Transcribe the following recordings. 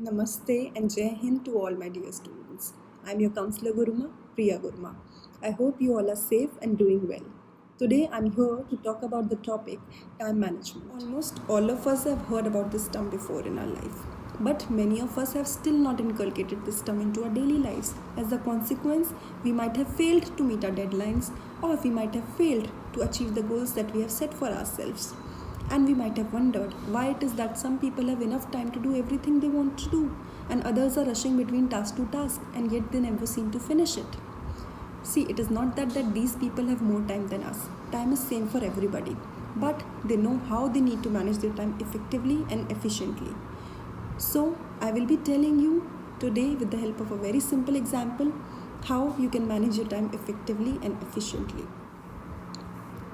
Namaste and Jai Hind to all my dear students. I am your counselor Guruma, Priya Guruma. I hope you all are safe and doing well. Today I am here to talk about the topic time management. Almost all of us have heard about this term before in our life, but many of us have still not inculcated this term into our daily lives. As a consequence, we might have failed to meet our deadlines, or we might have failed to achieve the goals that we have set for ourselves. And we might have wondered why it is that some people have enough time to do everything they want to do, and others are rushing between task to task, and yet they never seem to finish it. See, it is not that these people have more time than us. Time is same for everybody, but they know how they need to manage their time effectively and efficiently. So, I will be telling you today with the help of a very simple example how you can manage your time effectively and efficiently.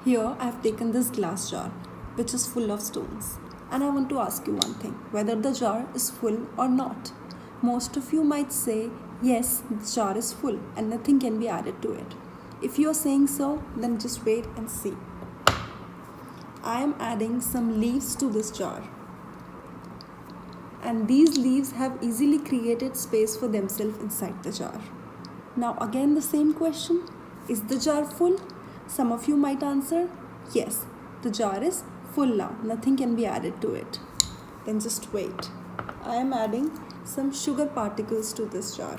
Here I have taken this glass jar which is full of stones, and I want to ask you one thing, whether the jar is full or not. Most of you might say yes, the jar is full and nothing can be added to it. If you are saying so, then just wait and see. I am adding some leaves to this jar, and these leaves have easily created space for themselves inside the jar. Now again the same question, is the jar full? Some of you might answer yes, the jar is full now, nothing can be added to it. Then just wait. I am adding some sugar particles to this jar.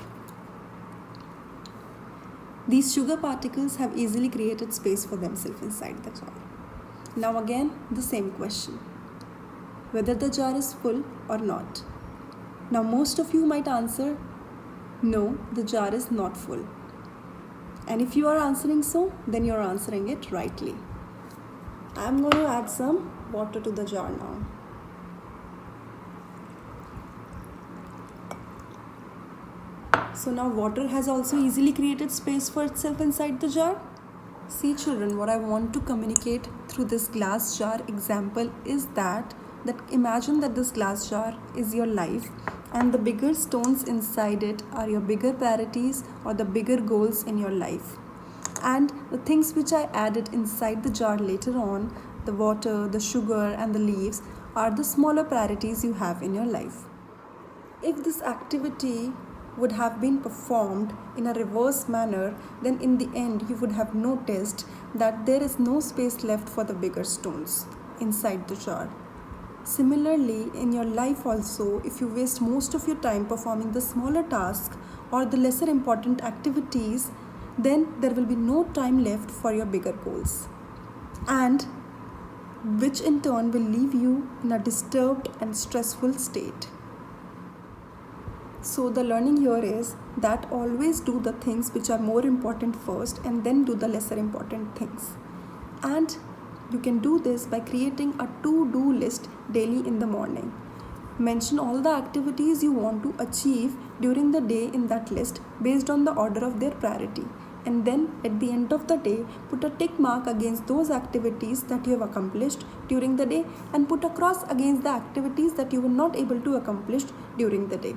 These sugar particles have easily created space for themselves inside the jar. Now again the same question, whether the jar is full or not. Now most of you might answer no, the jar is not full. And if you are answering so, then you are answering it rightly. I am going to add some water to the jar now. So now water has also easily created space for itself inside the jar. See children, what I want to communicate through this glass jar example is that imagine that this glass jar is your life, and the bigger stones inside it are your bigger priorities or the bigger goals in your life. And the things which I added inside the jar later on, the water, the sugar and the leaves, are the smaller priorities you have in your life. If this activity would have been performed in a reverse manner, then in the end you would have noticed that there is no space left for the bigger stones inside the jar. Similarly, in your life also, if you waste most of your time performing the smaller tasks or the lesser important activities, then there will be no time left for your bigger goals, and which in turn will leave you in a disturbed and stressful state. So the learning here is that always do the things which are more important first and then do the lesser important things. And you can do this by creating a to-do list daily in the morning. Mention all the activities you want to achieve during the day in that list based on the order of their priority, and then at the end of the day put a tick mark against those activities that you have accomplished during the day and put a cross against the activities that you were not able to accomplish during the day.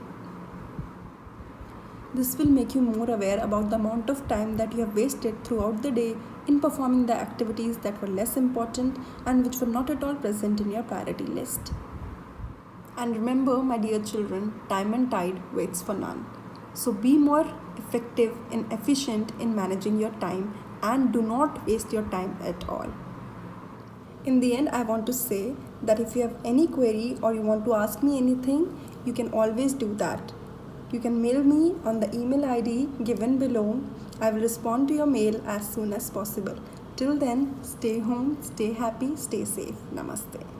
This will make you more aware about the amount of time that you have wasted throughout the day in performing the activities that were less important and which were not at all present in your priority list. And remember, my dear children, time and tide waits for none. So be more effective and efficient in managing your time and do not waste your time at all. In the end, I want to say that if you have any query or you want to ask me anything, you can always do that. You can mail me on the email ID given below. I will respond to your mail as soon as possible. Till then, stay home, stay happy, stay safe. Namaste.